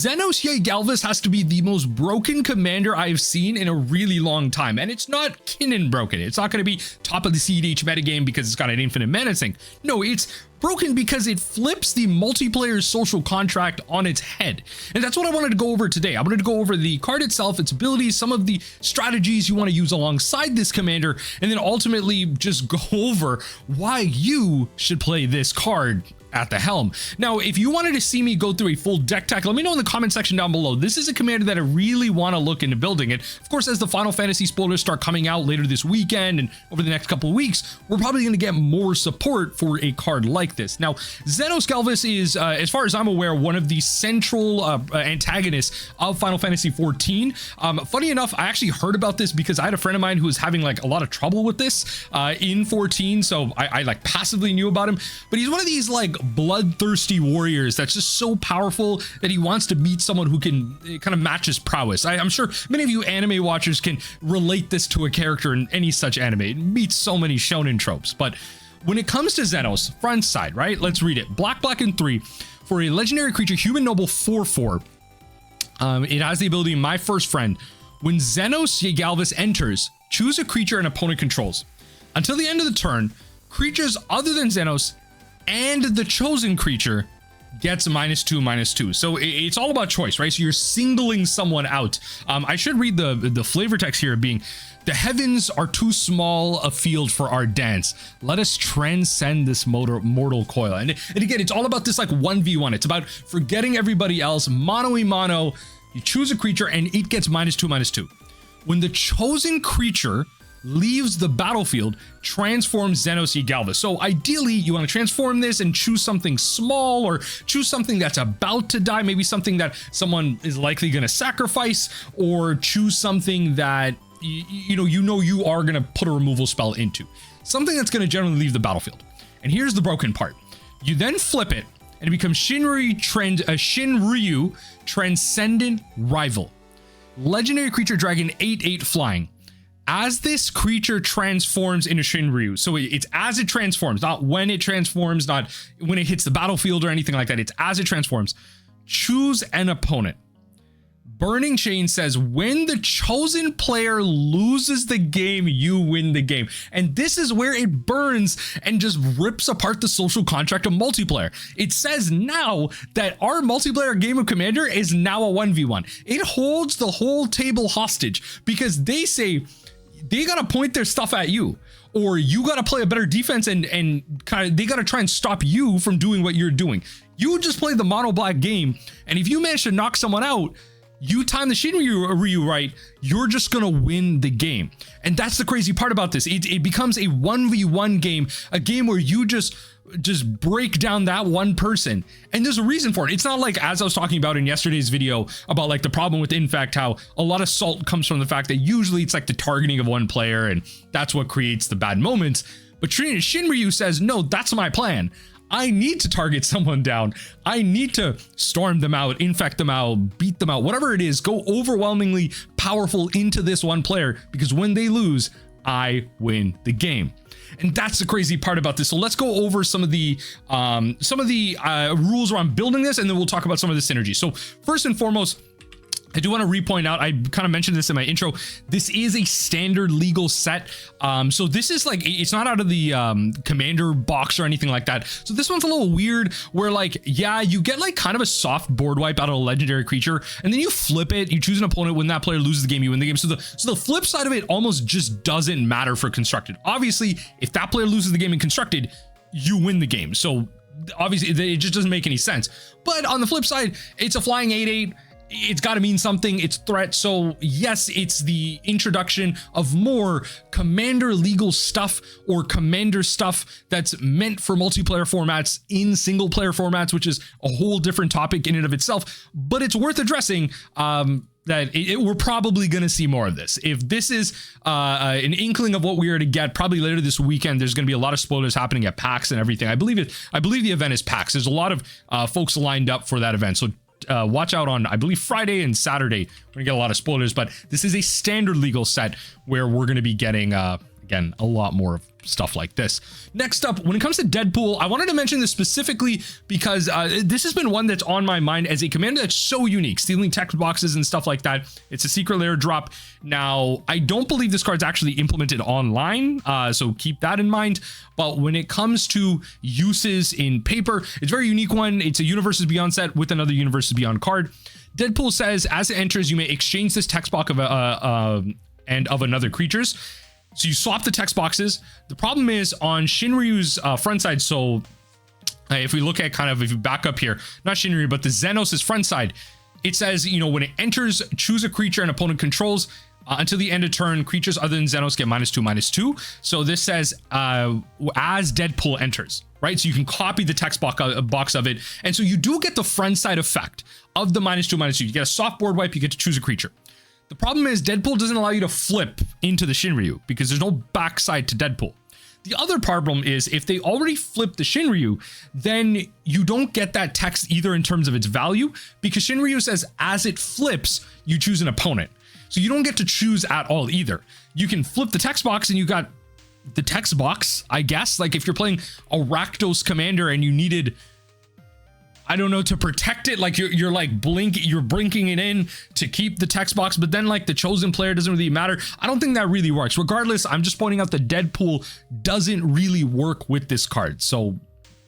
Zenos Yae Galvis has to be the most broken commander I've seen in a really long time, and it's not Kinnan broken. It's not going to be top of the EDH metagame because it's got an infinite mana sink. No, it's broken because it flips the multiplayer social contract on its head. And that's what I wanted to go over today. I wanted to go over the card itself, its abilities, some of the strategies you want to use alongside this commander, and then ultimately just go over why you should play this card at the helm. Now, if you wanted to see me go through a full deck tech, let me know in the comment section down below. This is a commander that I really want to look into building. And of course, as the Final Fantasy spoilers start coming out later this weekend and over the next couple of weeks, we're probably going to get more support for a card like this. Now, Zenos Galvis is, as far as I'm aware, one of the central antagonists of Final Fantasy 14. Funny enough, I actually heard about this because I had a friend of mine who was having like a lot of trouble with this in 14. So I like passively knew about him, but he's one of these like bloodthirsty warriors that's just so powerful that he wants to meet someone who can kind of match his prowess. I'm sure many of you anime watchers can relate this to a character in any such anime. It meets so many shonen tropes. But when it comes to Zenos, front side, right? Let's read it. Black, and 3 for a legendary creature, human noble 4/4. It has the ability, My First Friend. When Zenos Yae Galvis enters, choose a creature an opponent controls. Until the end of the turn, creatures other than Zenos and the chosen creature gets -2/-2. So it's all about choice, right? So you're singling someone out. I should read the flavor text here being, the heavens are too small a field for our dance. Let us transcend this mortal coil. And again, it's all about this like 1v1. It's about forgetting everybody else, mano-y-mano. You choose a creature and it gets -2/-2. When the chosen creature leaves the battlefield, transform Zenos Yae Galvis. So ideally, you want to transform this and choose something small or choose something that's about to die, maybe something that someone is likely going to sacrifice, or choose something that you know you are going to put a removal spell into. Something that's going to generally leave the battlefield. And here's the broken part. You then flip it and it becomes Shinryu Transcendent Rival. Legendary creature dragon 8/8 flying. As this creature transforms into Shinryu, so it's as it transforms, not when it transforms, not when it hits the battlefield or anything like that. It's as it transforms. Choose an opponent. Burning Chain says when the chosen player loses the game, you win the game. And this is where it burns and just rips apart the social contract of multiplayer. It says now that our multiplayer game of Commander is now a 1v1. It holds the whole table hostage because they say they gotta point their stuff at you, or you gotta play a better defense and kind of they gotta try and stop you from doing what you're doing. You just play the mono black game, and if you manage to knock someone out, you time the Shinryu right, you're just gonna win the game. And that's the crazy part about this. It becomes a 1v1 game, a game where you just break down that one person. And there's a reason for it. It's not like, as I was talking about in yesterday's video about like the problem with Infect, how a lot of salt comes from the fact that usually it's like the targeting of one player and that's what creates the bad moments. But Shinryu says, no, that's my plan. I need to target someone down. I need to storm them out, infect them out, beat them out, whatever it is, go overwhelmingly powerful into this one player, because when they lose, I win the game. And that's the crazy part about this. So let's go over some of the rules around building this, and then we'll talk about some of the synergy. So first and foremost, I do want to repoint out, I kind of mentioned this in my intro, this is a standard legal set. So this is like, it's not out of the commander box or anything like that. So this one's a little weird where like, yeah, you get like kind of a soft board wipe out of a legendary creature, and then you flip it, you choose an opponent. When that player loses the game, you win the game. So the flip side of it almost just doesn't matter for constructed. Obviously, if that player loses the game in constructed, you win the game. So obviously it just doesn't make any sense. But on the flip side, it's a flying 8/8. It's got to mean something. It's threat. So yes, it's the introduction of more commander legal stuff or commander stuff that's meant for multiplayer formats in single player formats, which is a whole different topic in and of itself. But it's worth addressing that we're probably going to see more of this. If this is an inkling of what we are to get, probably later this weekend, there's going to be a lot of spoilers happening at PAX and everything. I believe the event is PAX. There's a lot of folks lined up for that event. So watch out on, I believe, Friday and Saturday. We're gonna get a lot of spoilers, but this is a standard legal set where we're going to be getting again, a lot more of stuff like this. Next up, when it comes to Deadpool, I wanted to mention this specifically because this has been one that's on my mind as a commander that's so unique, stealing text boxes and stuff like that. It's a secret lair drop. Now, I don't believe this card's actually implemented online, so keep that in mind. But when it comes to uses in paper, it's a very unique one. It's a Universes Beyond set with another Universes Beyond card. Deadpool says, as it enters, you may exchange this text box of and of another creature's. So you swap the text boxes. The problem is on Shinryu's front side. So if we look at kind of, if you back up here, not Shinryu, but the Zenos' front side, it says, you know, when it enters, choose a creature an opponent controls. Until the end of turn, creatures other than Zenos get -2/-2. So this says as Deadpool enters, right? So you can copy the text box of it. And so you do get the front side effect of the -2/-2. You get a soft board wipe, you get to choose a creature. The problem is Deadpool doesn't allow you to flip into the Shinryu because there's no backside to Deadpool. The other problem is if they already flip the Shinryu, then you don't get that text either in terms of its value, because Shinryu says as it flips, you choose an opponent. So you don't get to choose at all either. You can flip the text box and you got the text box, I guess. Like if you're playing a Rakdos commander and you needed, I don't know, to protect it, like you're like blinking it in to keep the text box, but then like the chosen player doesn't really matter. I don't think that really works. Regardless, I'm just pointing out that Deadpool doesn't really work with this card. So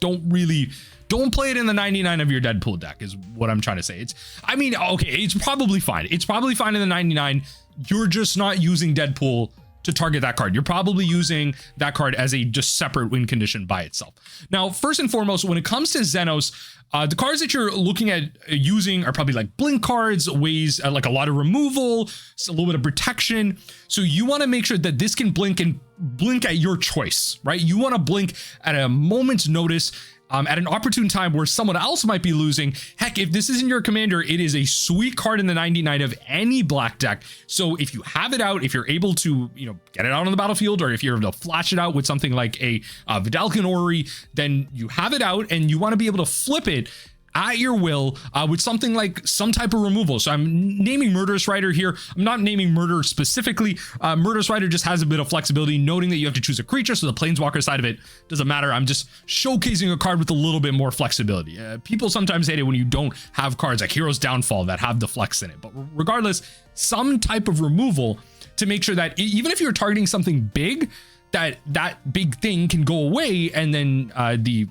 don't play it in the 99 of your Deadpool deck is what I'm trying to say. I mean, okay, it's probably fine. It's probably fine in the 99. You're just not using Deadpool to target that card. You're probably using that card as a just separate win condition by itself. Now, first and foremost, when it comes to Zenos, the cards that you're looking at using are probably like blink cards, ways like a lot of removal, a little bit of protection. So you want to make sure that this can blink and blink at your choice, right? You want to blink at a moment's notice, at an opportune time where someone else might be losing. Heck, if this isn't your commander, it is a sweet card in the 99 of any black deck. So if you have it out, if you're able to, you know, get it out on the battlefield, or if you're able to flash it out with something like a Vidalcan Ori, then you have it out and you want to be able to flip it at your will with something like some type of removal. So I'm naming Murderous Rider here. I'm not naming Murder specifically. Murderous Rider just has a bit of flexibility, noting that you have to choose a creature, so the Planeswalker side of it doesn't matter. I'm just showcasing a card with a little bit more flexibility. People sometimes hate it when you don't have cards like Hero's Downfall that have the flex in it. But regardless, some type of removal to make sure that even if you're targeting something big, that big thing can go away, and then the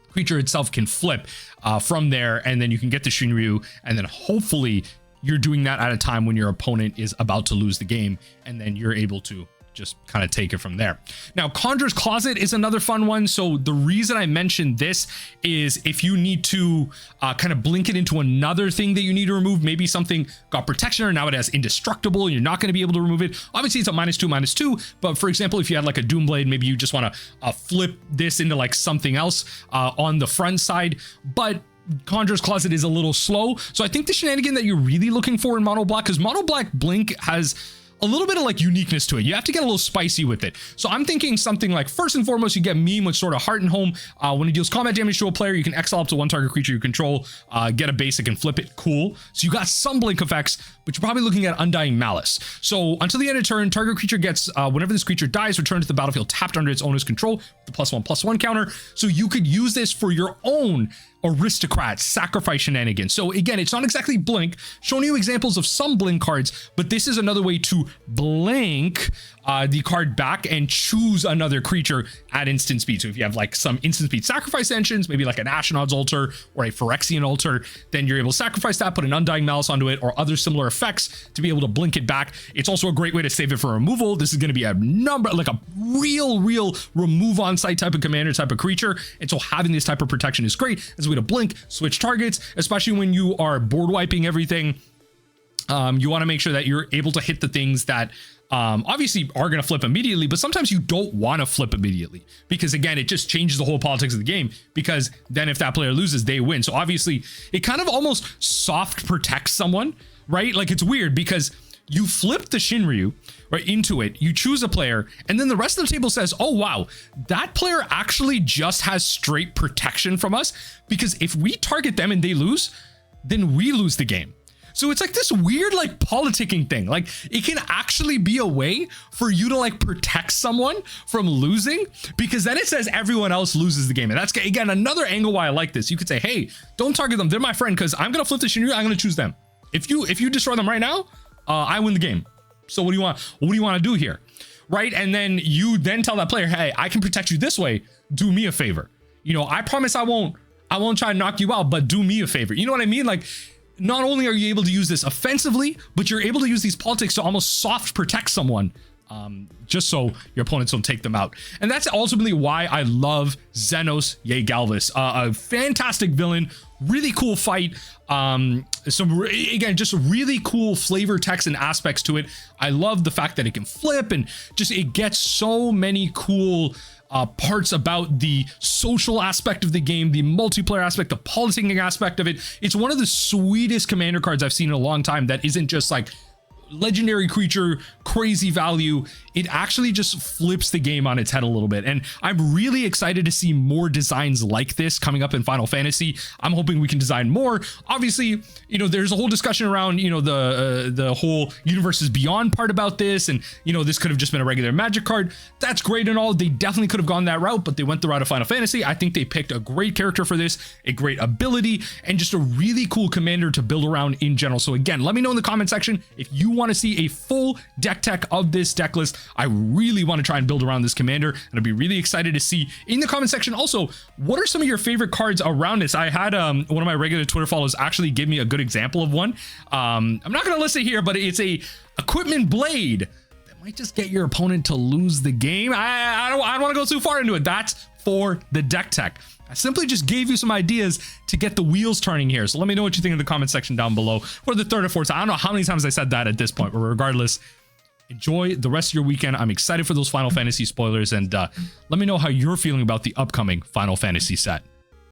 creature itself can flip from there, and then you can get the Shinryu, and then hopefully you're doing that at a time when your opponent is about to lose the game, and then you're able to just kind of take it from there. Now, Conjurer's Closet is another fun one. So the reason I mentioned this is if you need to kind of blink it into another thing that you need to remove, maybe something got protection or now it has indestructible and you're not going to be able to remove it. Obviously it's a -2/-2, but for example, if you had like a Doomblade, maybe you just want to flip this into like something else on the front side, but Conjurer's Closet is a little slow. So I think the shenanigan that you're really looking for in Mono Black, because Mono Black Blink has a little bit of like uniqueness to it. You have to get a little spicy with it. So I'm thinking something like, first and foremost, you get Meme with Sword of Heart and Home. When it deals combat damage to a player, you can exile up to one target creature you control, get a basic and flip it. Cool. So you got some blink effects, but you're probably looking at Undying Malice. So until the end of turn, target creature gets, whenever this creature dies, return to the battlefield tapped under its owner's control, the +1/+1 counter. So you could use this for your own aristocrat sacrifice shenanigans. So again, it's not exactly blink, showing you examples of some blink cards, but this is another way to blink the card back and choose another creature at instant speed. So if you have like some instant speed sacrifice engines, maybe like an Ashnod's Altar or a Phyrexian Altar, then you're able to sacrifice that, put an Undying Malice onto it or other similar effects to be able to blink it back. It's also a great way to save it for removal. This is going to be a number, like a real remove on site type of commander type of creature. And so having this type of protection is great as a way to blink, switch targets, especially when you are board wiping everything. You want to make sure that you're able to hit the things that obviously are going to flip immediately, but sometimes you don't want to flip immediately because again, it just changes the whole politics of the game, because then if that player loses, they win. So obviously it kind of almost soft protects someone, right? Like it's weird because you flip the Shinryu right into it, you choose a player, and then the rest of the table says, oh wow, that player actually just has straight protection from us, because if we target them and they lose, then we lose the game. So it's like this weird like politicking thing. Like it can actually be a way for you to like protect someone from losing, because then it says everyone else loses the game. And that's again another angle why I like this. You could say, hey, don't target them, they're my friend, because I'm gonna flip the Shinryu, I'm gonna choose them. If you destroy them right now, I win the game. So what do you want to do here? Right? And then you then tell that player, hey, I can protect you this way, do me a favor. You know, I promise I won't try to knock you out, but do me a favor. You know what I mean? Like, not only are you able to use this offensively, but you're able to use these politics to almost soft protect someone, just so your opponents don't take them out. And that's ultimately why I love Zenos Yae Galvis. A fantastic villain, really cool fight. Again, just really cool flavor text and aspects to it. I love the fact that it can flip, and just it gets so many cool parts about the social aspect of the game, the multiplayer aspect, the politicking aspect of it. It's one of the sweetest commander cards I've seen in a long time that isn't just like legendary creature, crazy value. It actually just flips the game on its head a little bit. And I'm really excited to see more designs like this coming up in Final Fantasy. I'm hoping we can design more. Obviously, you know, there's a whole discussion around, you know, the whole universes beyond part about this. And, you know, this could have just been a regular Magic card. That's great and all. They definitely could have gone that route, but they went the route of Final Fantasy. I think they picked a great character for this, a great ability, and just a really cool commander to build around in general. So again, let me know in the comment section if you want to see a full deck tech of this deck list. I really want to try and build around this commander, and I'd be really excited to see in the comment section also what are some of your favorite cards around this. I had one of my regular Twitter followers actually give me a good example of one. I'm not going to list it here, but it's a equipment blade that might just get your opponent to lose the game. I don't want to go too far into it. That's for the deck tech. I simply just gave you some ideas to get the wheels turning here. So let me know what you think in the comment section down below for the third or fourth time. I don't know how many times I said that at this point, but regardless, enjoy the rest of your weekend. I'm excited for those Final Fantasy spoilers, and let me know how you're feeling about the upcoming Final Fantasy set.